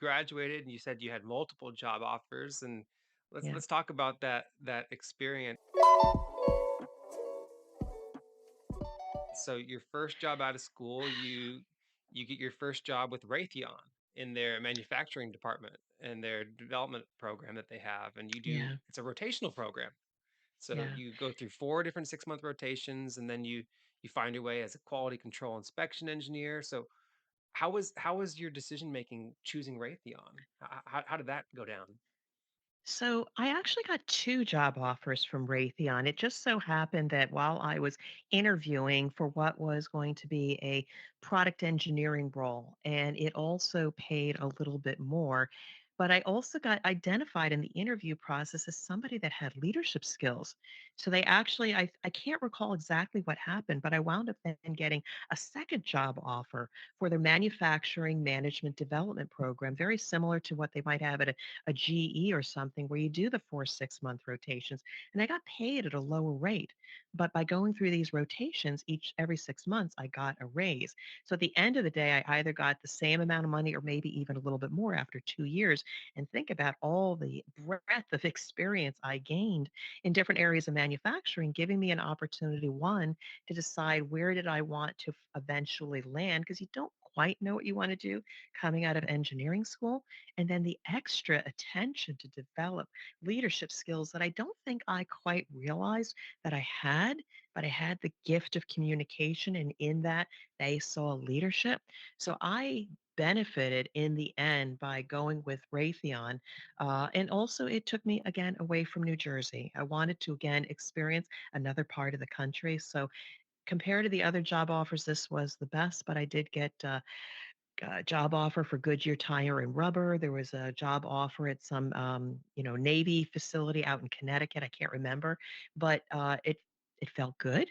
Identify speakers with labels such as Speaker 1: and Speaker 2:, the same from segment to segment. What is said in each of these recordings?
Speaker 1: graduated and you said you had multiple job offers, and let's
Speaker 2: Yeah.
Speaker 1: let's talk about that experience. So your first job out of school, you get your first job with Raytheon in their manufacturing department and their development program that they have, and
Speaker 2: Yeah.
Speaker 1: it's a rotational program. So
Speaker 2: Yeah.
Speaker 1: you go through four different 6-month rotations, and then you find your way as a quality control inspection engineer. So how was your decision making choosing Raytheon? How did that go down?
Speaker 2: So I actually got two job offers from Raytheon. It just so happened that while I was interviewing for what was going to be a product engineering role, and it also paid a little bit more, but I also got identified in the interview process as somebody that had leadership skills. So they actually, I can't recall exactly what happened, but I wound up then getting a second job offer for their manufacturing management development program, very similar to what they might have at a GE or something where you do the 4 6-month rotations. And I got paid at a lower rate. But by going through these rotations every 6 months, I got a raise. So at the end of the day, I either got the same amount of money or maybe even a little bit more after 2 years. And think about all the breadth of experience I gained in different areas of manufacturing, giving me an opportunity, one, to decide where did I want to eventually land, because you don't quite know what you want to do coming out of engineering school, and then the extra attention to develop leadership skills that I don't think I quite realized that I had, but I had the gift of communication. And in that, they saw leadership. So I benefited in the end by going with Raytheon. And also, it took me again away from New Jersey. I wanted to again experience another part of the country. So, compared to the other job offers, this was the best, but I did get job offer for Goodyear Tire and Rubber. There was a job offer at some, Navy facility out in Connecticut. I can't remember, but it felt good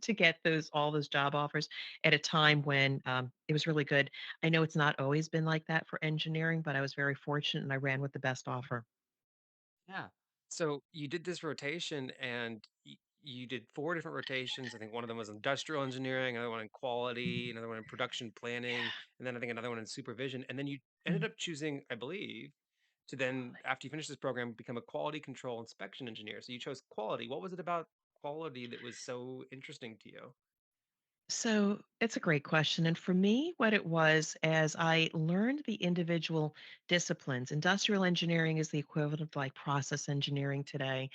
Speaker 2: to get all those job offers at a time when it was really good. I know it's not always been like that for engineering, but I was very fortunate and I ran with the best offer.
Speaker 1: Yeah. So you did this rotation and you did four different rotations. I think one of them was industrial engineering, another one in quality, another one in production planning, and then I think another one in supervision. And then you ended
Speaker 2: Mhm.
Speaker 1: up choosing, I believe, to then, after you finish this program, become a quality control inspection engineer. So you chose quality. What was it about quality that was so interesting to you?
Speaker 2: So it's a great question. And for me, what it was as I learned the individual disciplines, industrial engineering is the equivalent of like process engineering today.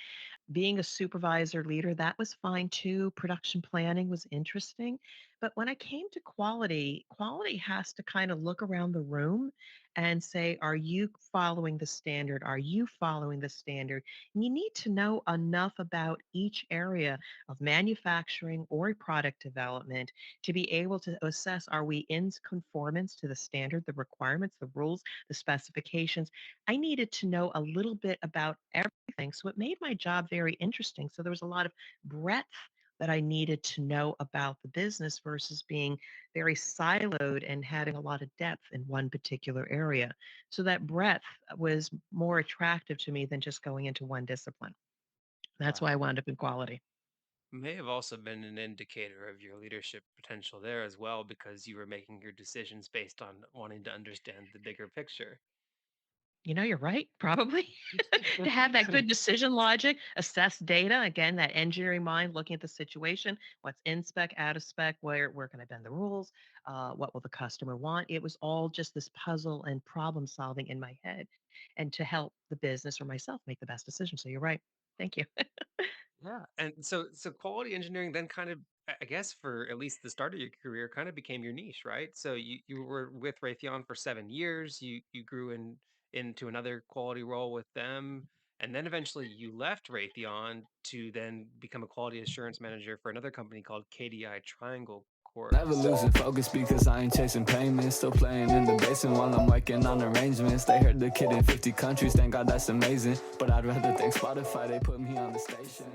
Speaker 2: Being a supervisor leader, that was fine too. Production planning was interesting. But when I came to quality, quality has to kind of look around the room and say, are you following the standard? Are you following the standard? And you need to know enough about each area of manufacturing or product development to be able to assess, are we in conformance to the standard, the requirements, the rules, the specifications? I needed to know a little bit about everything. So it made my job very interesting. So there was a lot of breadth that I needed to know about the business versus being very siloed and having a lot of depth in one particular area. So that breadth was more attractive to me than just going into one discipline. That's
Speaker 1: Yeah.
Speaker 2: why I wound up in quality.
Speaker 1: May have also been an indicator of your leadership potential there as well, because you were making your decisions based on wanting to understand the bigger picture.
Speaker 2: You're right, probably. To have that good decision logic, assess data, again, that engineering mind looking at the situation, what's in spec, out of spec, where can I bend the rules, what will the customer want? It was all just this puzzle and problem solving in my head, and to help the business or myself make the best decision. So you're right. Thank you.
Speaker 1: Yeah. And so quality engineering then kind of, I guess, for at least the start of your career, kind of became your niche, right? So you were with Raytheon for 7 years. You grew into another quality role with them, and then eventually you left Raytheon to then become a quality assurance manager for another company called KDI Triangle Corp.
Speaker 3: Never losing focus because I ain't chasing payments. Still playing in the basement while I'm working on arrangements. They heard the kid in 50 countries, thank God that's amazing. But I'd rather thank Spotify, they put me on the station.